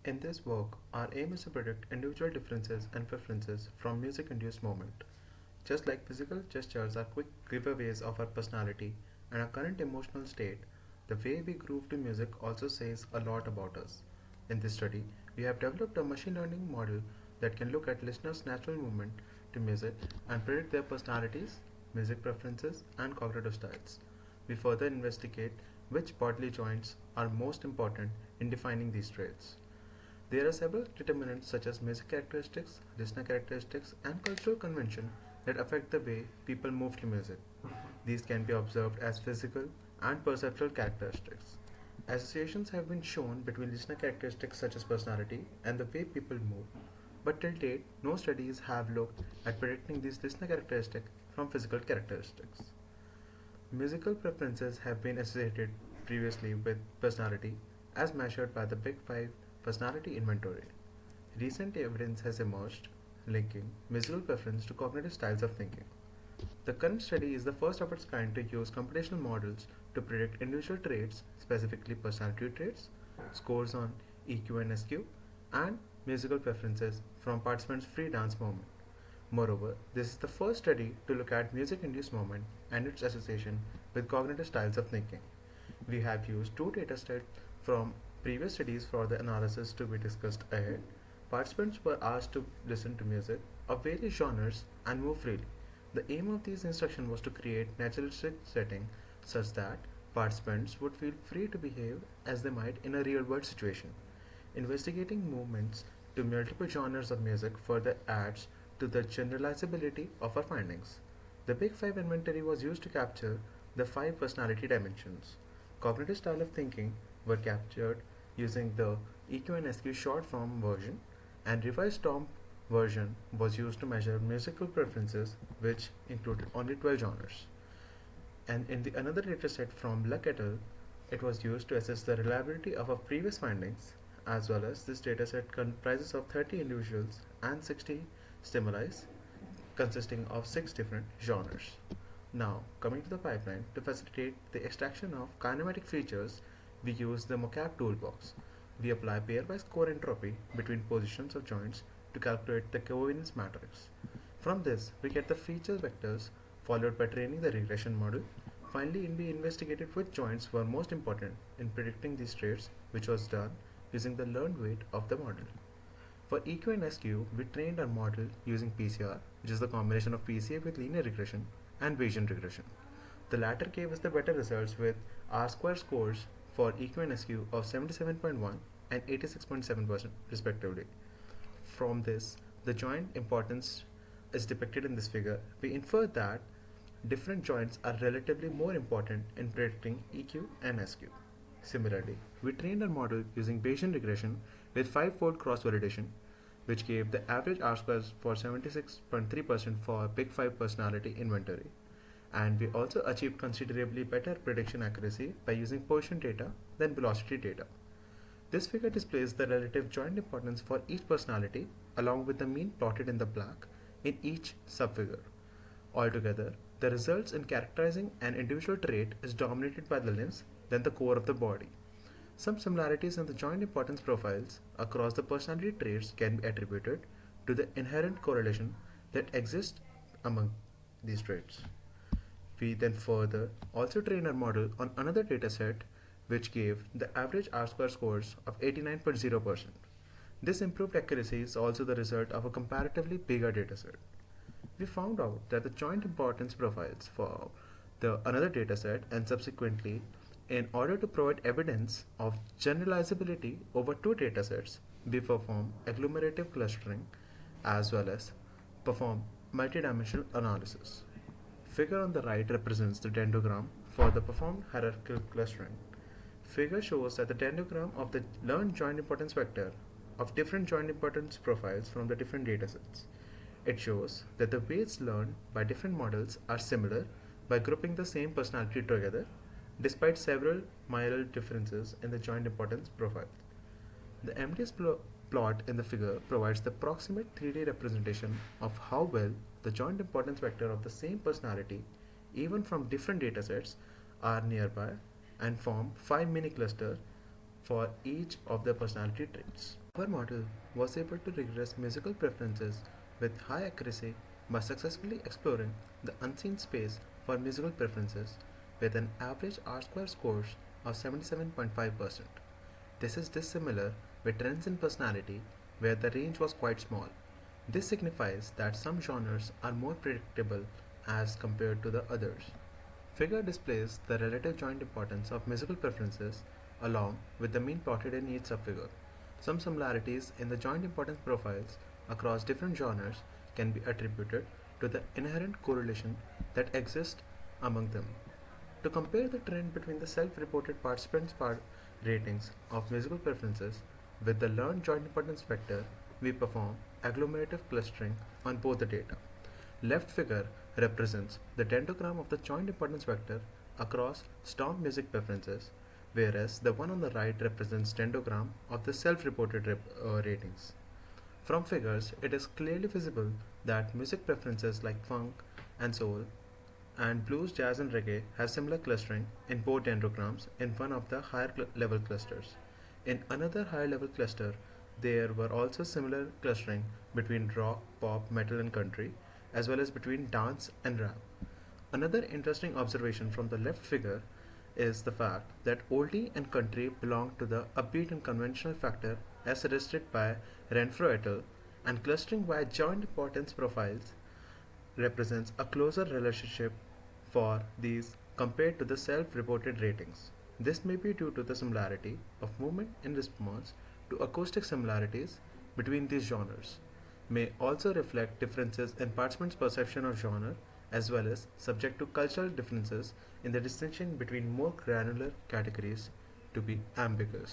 In this work, our aim is to predict individual differences and preferences from music-induced movement. Just like physical gestures are quick giveaways of our personality and our current emotional state, the way we groove to music also says a lot about us. In this study, we have developed a machine learning model that can look at listeners' natural movement to music and predict their personalities, music preferences, and cognitive styles. We further investigate which bodily joints are most important in defining these traits. There are several determinants such as music characteristics, listener characteristics, and cultural convention that affect the way people move to music. These can be observed as physical and perceptual characteristics. Associations have been shown between listener characteristics such as personality and the way people move, but till date, no studies have looked at predicting these listener characteristics from physical characteristics. Musical preferences have been associated previously with personality as measured by the Big Five personality inventory. Recent evidence has emerged linking musical preference to cognitive styles of thinking. The current study is the first of its kind to use computational models to predict individual traits, specifically personality traits, scores on EQ and SQ, and musical preferences from participants' free dance movement. Moreover, this is the first study to look at music-induced movement and its association with cognitive styles of thinking. We have used two datasets from previous studies for the analysis to be discussed ahead. Participants were asked to listen to music of various genres and move freely. The aim of these instructions was to create naturalistic setting such that participants would feel free to behave as they might in a real-world situation. Investigating movements to multiple genres of music further adds to the generalizability of our findings. The Big Five inventory was used to capture the five personality dimensions. Cognitive style of thinking were captured using the EQ and SQ short form version, and revised term version was used to measure musical preferences, which included only 12 genres. And in the another dataset from Luck et al., it was used to assess the reliability of our previous findings, as well as this dataset comprises of 30 individuals and 60 stimuli consisting of 6 different genres. Now, coming to the pipeline, to facilitate the extraction of kinematic features, we use the mocap toolbox. We apply pairwise core entropy between positions of joints to calculate the covariance matrix. From this, we get the feature vectors, followed by training the regression model. Finally, we investigated which joints were most important in predicting these traits, which was done using the learned weight of the model. For EQ and SQ, we trained our model using PCR, which is the combination of PCA with linear regression and Bayesian regression. The latter gave us the better results with R-square scores for EQ and SQ of 77.1 and 86.7% respectively. From this, the joint importance is depicted in this figure. We infer that different joints are relatively more important in predicting EQ and SQ. Similarly, we trained our model using Bayesian regression with 5-fold cross-validation, which gave the average R-squares for 76.3% for Big Five personality inventory. And we also achieved considerably better prediction accuracy by using position data than velocity data. This figure displays the relative joint importance for each personality along with the mean plotted in the black in each subfigure. Altogether, the results in characterizing an individual trait is dominated by the limbs than the core of the body. Some similarities in the joint importance profiles across the personality traits can be attributed to the inherent correlation that exists among these traits. We then further also trained our model on another dataset which gave the average R-square scores of 89.0%. This improved accuracy is also the result of a comparatively bigger dataset. We found out that the joint importance profiles for the another dataset and subsequently, in order to provide evidence of generalizability over two datasets, we perform agglomerative clustering as well as perform multidimensional analysis. Figure on the right represents the dendrogram for the performed hierarchical clustering. Figure shows that the dendrogram of the learned joint importance vector of different joint importance profiles from the different datasets. It shows that the weights learned by different models are similar by grouping the same personality together, despite several minor differences in the joint importance profile. The MDS plot in the figure provides the approximate 3D representation of how well the joint importance vector of the same personality, even from different datasets, are nearby and form 5 mini clusters for each of the personality traits. Our model was able to regress musical preferences with high accuracy by successfully exploring the unseen space for musical preferences with an average R-square score of 77.5%. This is dissimilar with trends in personality where the range was quite small. This signifies that some genres are more predictable as compared to the others. Figure displays the relative joint importance of musical preferences along with the mean plotted in each subfigure. Some similarities in the joint importance profiles across different genres can be attributed to the inherent correlation that exists among them. To compare the trend between the self-reported participants' ratings of musical preferences with the learned joint importance vector, we perform agglomerative clustering on both the data. Left figure represents the dendrogram of the joint importance vector across storm music preferences, whereas the one on the right represents dendrogram of the self-reported ratings. From figures, it is clearly visible that music preferences like funk and soul and blues, jazz, and reggae have similar clustering in both dendrograms in one of the higher level clusters. In another higher level cluster, there were also similar clustering between rock, pop, metal, and country, as well as between dance and rap. Another interesting observation from the left figure is the fact that oldie and country belong to the upbeat and conventional factor as suggested by Renfro et al., and clustering via joint importance profiles represents a closer relationship for these compared to the self-reported ratings. This may be due to the similarity of movement in response to acoustic similarities between these genres, may also reflect differences in participants' perception of genre as well as subject to cultural differences in the distinction between more granular categories to be ambiguous.